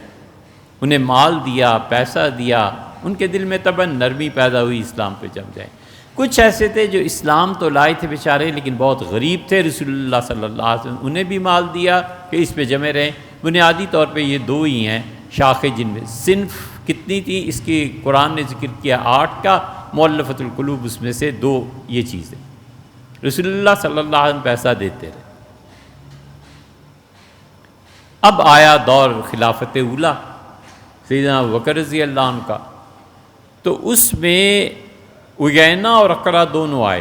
انہیں مال دیا، پیسہ دیا، ان کے دل میں طبعاً نرمی پیدا ہوئی اسلام پہ جم جائیں۔ کچھ ایسے تھے جو اسلام تو لائے تھے بیچارے لیکن بہت غریب تھے، رسول اللہ صلی اللہ علیہ وسلم انہیں بھی مال دیا کہ اس پہ جمے رہیں۔ بنیادی طور پہ یہ 2 ہی ہیں شاخیں، جن میں صنف کتنی تھی اس کی قرآن نے ذکر کیا 8 کا، مؤلفۃ القلوب اس میں سے 2 یہ چیزیں۔ رسول اللہ صلی اللہ علیہ وسلم پیسہ دیتے رہے۔ اب آیا دور خلافت اولیٰ سیدنا ابوبکر رضی اللہ عنہ کا، تو اس میں عیینہ اور اقرا دونوں آئے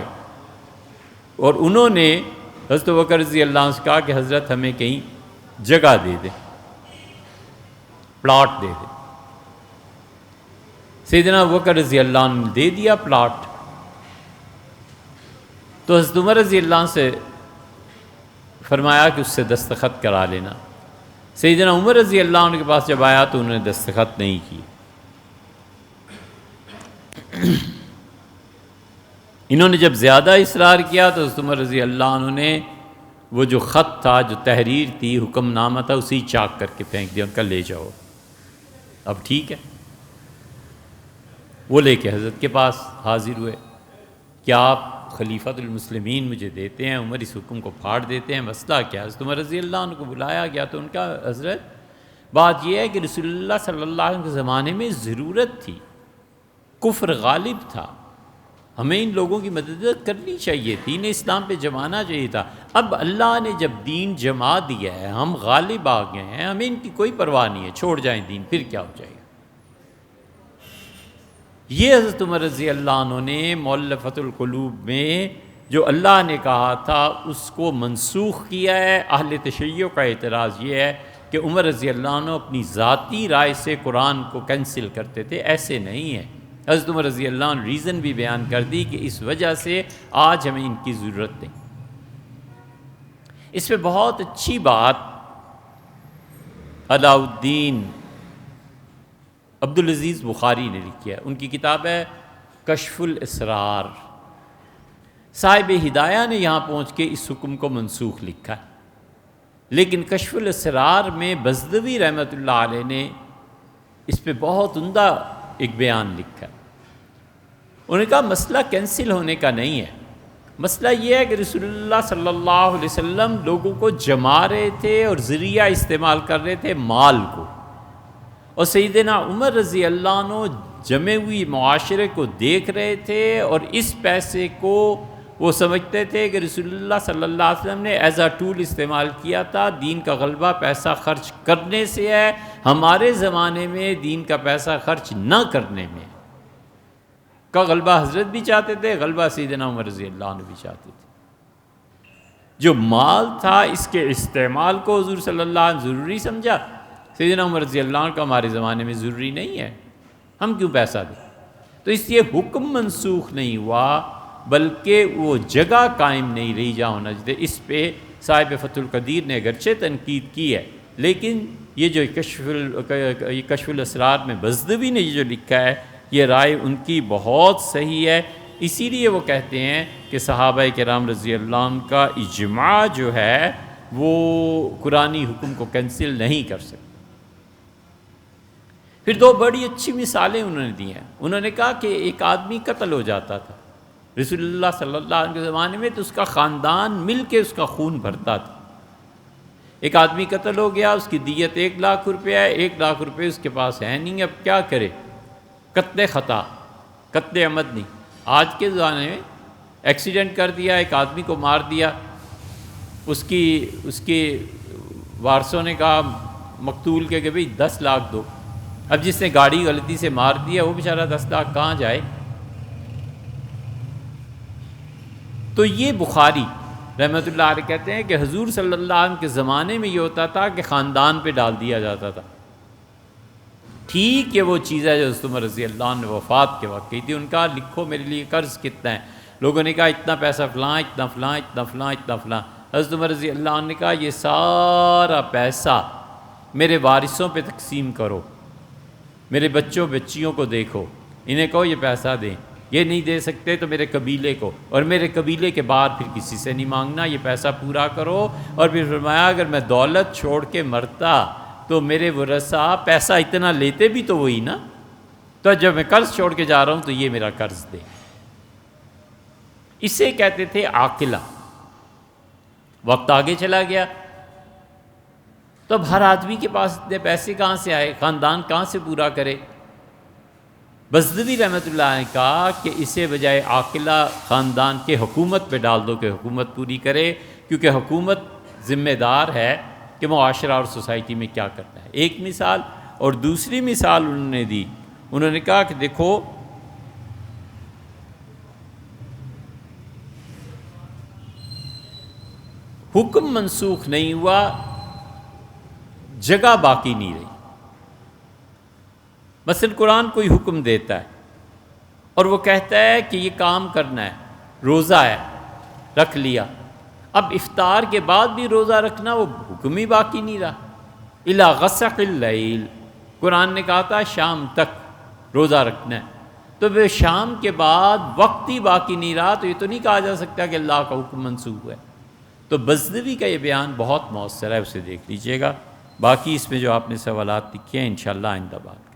اور انہوں نے حضرت ابوبکر رضی اللہ عنہ سے کہا کہ حضرت ہمیں کہیں جگہ دے دیں، پلاٹ دے دیں۔ سیدنا ابوبکر رضی اللہ عنہ نے دے دیا پلاٹ۔ تو حضرت عمر رضی اللہ عنہ سے فرمایا کہ اس سے دستخط کرا لینا۔ سیدنا عمر رضی اللہ عنہ کے پاس جب آیا تو انہوں نے دستخط نہیں کی۔ انہوں نے جب زیادہ اصرار کیا تو حضرت عمر رضی اللہ عنہ نے وہ جو خط تھا، جو تحریر تھی، حکم نامہ تھا، اسی چاک کر کے پھینک دیا، ان کا لے جاؤ۔ اب ٹھیک ہے، وہ لے کے حضرت کے پاس حاضر ہوئے کہ آپ خلیفۃ المسلمین مجھے دیتے ہیں، عمر اس حکم کو پھاڑ دیتے ہیں، مسئلہ کیا؟ حضرت عمر رضی اللہ عنہ کو بلایا گیا تو ان کا حضرت بات یہ ہے کہ رسول اللہ صلی اللہ علیہ وسلم کے زمانے میں ضرورت تھی، کفر غالب تھا، ہمیں ان لوگوں کی مدد کرنی چاہیے تھی، انہیں اسلام پہ جمانا چاہیے تھا۔ اب اللہ نے جب دین جما دیا ہے، ہم غالب آ گئے ہیں، ہمیں ان کی کوئی پرواہ نہیں ہے، چھوڑ جائیں دین، پھر کیا ہو جائے گا۔ یہ حضرت عمر رضی اللہ عنہ نے مؤلفۃ القلوب میں جو اللہ نے کہا تھا اس کو منسوخ کیا ہے۔ اہل تشیع کا اعتراض یہ ہے کہ عمر رضی اللہ عنہ اپنی ذاتی رائے سے قرآن کو کینسل کرتے تھے، ایسے نہیں ہے۔ حضرت عمر رضی اللہ عنہ ریزن بھی بیان کر دی کہ اس وجہ سے آج ہمیں ان کی ضرورت نہیں۔ اس پہ بہت اچھی بات علاء الدین عبدالعزیز بخاری نے لکھی ہے، ان کی کتاب ہے کشف الاسرار۔ صاحب ہدایہ نے یہاں پہنچ کے اس حکم کو منسوخ لکھا ہے، لیکن کشف الاسرار میں بزدوی رحمۃ اللہ علیہ نے اس پہ بہت عمدہ ایک بیان لکھا ہے۔ انہوں نے کہا مسئلہ کینسل ہونے کا نہیں ہے، مسئلہ یہ ہے کہ رسول اللہ صلی اللہ علیہ وسلم لوگوں کو جما رہے تھے اور ذریعہ استعمال کر رہے تھے مال کو، اور سیدنا عمر رضی اللہ عنہ جمے ہوئی معاشرے کو دیکھ رہے تھے اور اس پیسے کو وہ سمجھتے تھے کہ رسول اللہ صلی اللہ علیہ وسلم نے ایز اے ٹول استعمال کیا تھا، دین کا غلبہ پیسہ خرچ کرنے سے ہے، ہمارے زمانے میں دین کا پیسہ خرچ نہ کرنے میں کا غلبہ حضرت بھی چاہتے تھے، غلبہ سیدنا عمر رضی اللہ عنہ بھی چاہتے تھے۔ جو مال تھا اس کے استعمال کو حضور صلی اللہ علیہ وسلم ضروری سمجھا، سیدنا عمر رضی اللہ عنہ کا ہمارے زمانے میں ضروری نہیں ہے، ہم کیوں پیسہ دیں؟ تو اس لیے حکم منسوخ نہیں ہوا، بلکہ وہ جگہ قائم نہیں رہی جہاں ہونا چاہیے۔ اس پہ صاحب فتح القدیر نے اگرچہ تنقید کی ہے، لیکن یہ جو کشف الاسرار میں بزدوی نے یہ جو لکھا ہے، یہ رائے ان کی بہت صحیح ہے۔ اسی لیے وہ کہتے ہیں کہ صحابہ کرام رضی اللہ عنہ کا اجماع جو ہے وہ قرآنی حکم کو کینسل نہیں کر سکتا۔ پھر دو بڑی اچھی مثالیں انہوں نے دی ہیں۔ انہوں نے کہا کہ ایک آدمی قتل ہو جاتا تھا رسول اللہ صلی اللہ علیہ وسلم کے زمانے میں، تو اس کا خاندان مل کے اس کا خون بھرتا تھا۔ ایک آدمی قتل ہو گیا، اس کی دیت 1,00,000 روپے ہے، 1,00,000 روپے اس کے پاس ہے نہیں، اب کیا کرے؟ قتل خطا، قتل عمد نہیں۔ آج کے زمانے میں ایکسیڈنٹ کر دیا، ایک آدمی کو مار دیا، اس کے وارثوں نے کہا مقتول کے کہ بھئی 10 لاکھ دو۔ اب جس نے گاڑی غلطی سے مار دیا وہ بیچارہ 10 لاکھ کہاں جائے؟ تو یہ بخاری رحمۃ اللہ علیہ کہتے ہیں کہ حضور صلی اللہ علیہ وسلم کے زمانے میں یہ ہوتا تھا کہ خاندان پہ ڈال دیا جاتا تھا۔ ٹھیک ہے، وہ چیز ہے جو حضرت عمر رضی اللہ عنہ نے وفات کے وقت کی تھی، ان کا لکھو میرے لیے قرض کتنا ہے، لوگوں نے کہا اتنا پیسہ فلاں، اتنا فلاں، اتنا فلاں، اتنا فلاں۔ حضرت عمر رضی اللہ عنہ نے کہا یہ سارا پیسہ میرے وارثوں پہ تقسیم کرو، میرے بچوں بچیوں کو دیکھو، انہیں کہو یہ پیسہ دیں، یہ نہیں دے سکتے تو میرے قبیلے کو، اور میرے قبیلے کے بعد پھر کسی سے نہیں مانگنا، یہ پیسہ پورا کرو۔ اور پھر فرمایا اگر میں دولت چھوڑ کے مرتا تو میرے ورثاء پیسہ اتنا لیتے بھی تو وہی نا، تو جب میں قرض چھوڑ کے جا رہا ہوں تو یہ میرا قرض دے۔ اسے کہتے تھے عاقلہ۔ وقت آگے چلا گیا تو اب ہر آدمی کے پاس اتنے پیسے کہاں سے آئے، خاندان کہاں سے پورا کرے؟ بزدوی رحمۃ اللہ نے کہا کہ اسے بجائے عاقلہ خاندان کے حکومت پہ ڈال دو کہ حکومت پوری کرے، کیونکہ حکومت ذمہ دار ہے کہ معاشرہ اور سوسائٹی میں کیا کرنا ہے۔ ایک مثال، اور دوسری مثال انہوں نے دی، انہوں نے کہا کہ دیکھو حکم منسوخ نہیں ہوا، جگہ باقی نہیں رہی۔ مثلا قرآن کوئی حکم دیتا ہے اور وہ کہتا ہے کہ یہ کام کرنا ہے، روزہ ہے، رکھ لیا، اب افطار کے بعد بھی روزہ رکھنا وہ حکم ہی باقی نہیں رہا۔ الا غسق اللیل، قرآن نے کہا تھا شام تک روزہ رکھنا ہے، تو وہ شام کے بعد وقت ہی باقی نہیں رہا، تو یہ تو نہیں کہا جا سکتا کہ اللہ کا حکم منسوخ ہے۔ تو بزنوی کا یہ بیان بہت مؤثر ہے، اسے دیکھ لیجئے گا۔ باقی اس میں جو آپ نے سوالات لکھے ہیں انشاءاللہ آئندہ بات